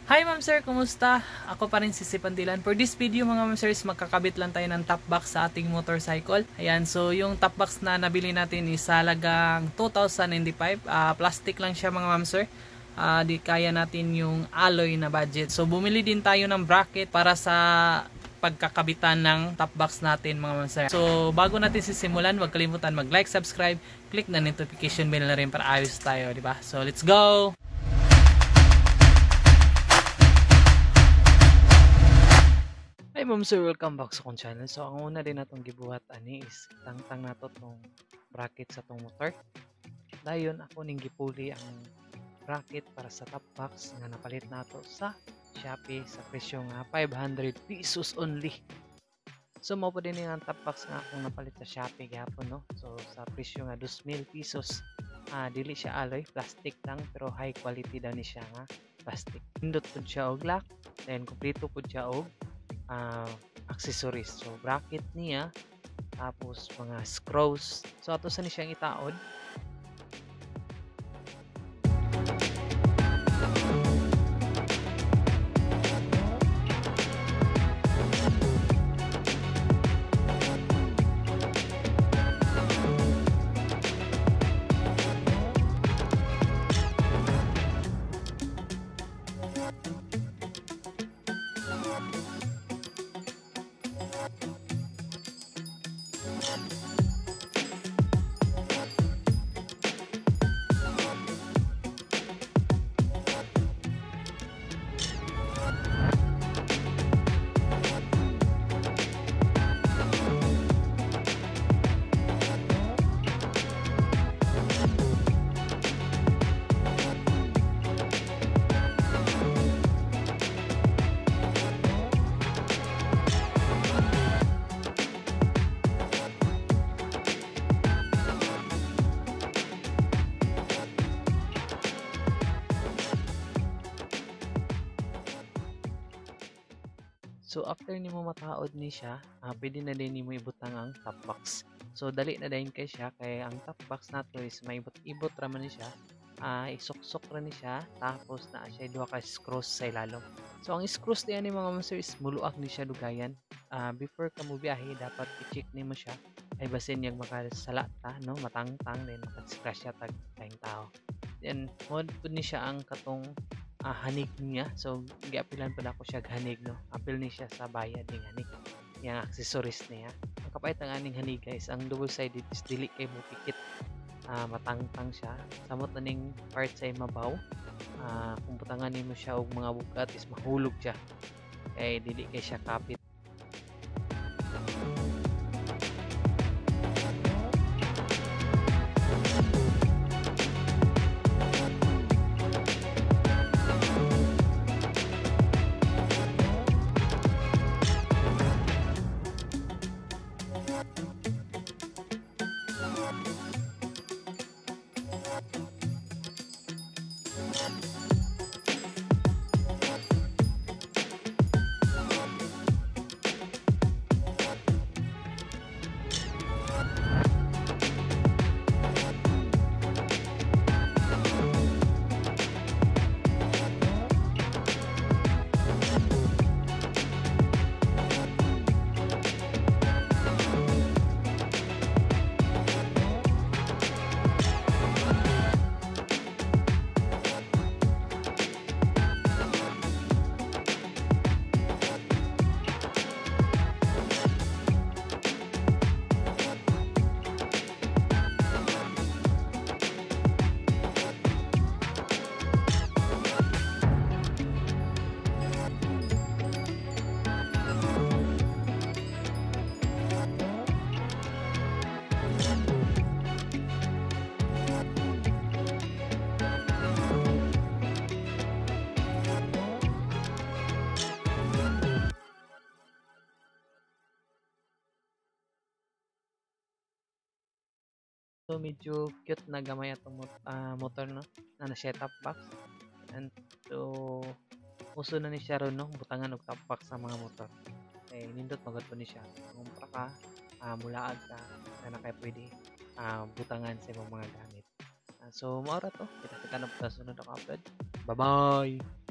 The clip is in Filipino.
Hi ma'am sir, kumusta? Ako pa rin si Sipandilan. For this video mga ma'am sirs, magkakabit lang tayo ng top box sa ating motorcycle. Ayan, so yung top box na nabili natin is halagang 2,095. Plastic lang siya mga ma'am sir. Di kaya natin yung alloy na budget. So bumili din tayo ng bracket para sa pagkakabitan ng top box natin mga ma'am sir. So bago natin sisimulan, huwag kalimutan mag-like, subscribe, click na notification bell na rin para ayos tayo, di ba? So let's go! Hi ma'am sir, welcome back sa akong channel. So ang una din natong gibuhat ani is tangtang nato tong bracket sa tong motor. Dayon ako ning gipuli ang bracket para sa top box nga napalit nato sa Shopee sa presyo nga 500 pesos only. So mao pa din ang top box nga akong napalit sa Shopee gyapon no. So sa presyo nga 2,000 pesos. Dili siya alloy, plastic lang pero high quality daw ni siya nga plastic. Pindot pud siya og lock, then kompleto pud siya og accessories. So bracket niya, tapos mga screws. So ato sa ni siyang itaod. So after nimo mataod ni siya, pwede na din nimo ibutang ang top box. So dali na din kay siya kay ang top box nato is may ibot ra man ni siya. Isuksok ra ni siya tapos naa siya duha ka screws sa ilalom. So ang screws diyan ni mga master is muluak ni siya dugayan. Before ka mo biyahe dapat i-check nimo siya ay basin yang makasalata no, matangtang din makascratch siya tag tayong tao. Then mod pud ni siya ang katong hanig niya. So giapilan pa ako siya hanig no. Apil ni siya sa bayad ning hanig. Yang accessories niya. Ang kapait ang aning hanig guys, ang double sided is dili kay mo pikit. Matangtang siya. Samot na ning part sa mabaw. Kung butangan nimo siya og mga bugat is mahulog siya. Kay dili kay siya kapit. So medyo cute na gamay atong motor no na setup box. And so uso na ni siya ron no butangan og top box sa mga motor. Nindot magad po ni siya. Kung ka mulaag ka na kay pwede butangan sa imong mga gamit. So maura to. Kita-kita na po sa sunod ako upload. Bye bye.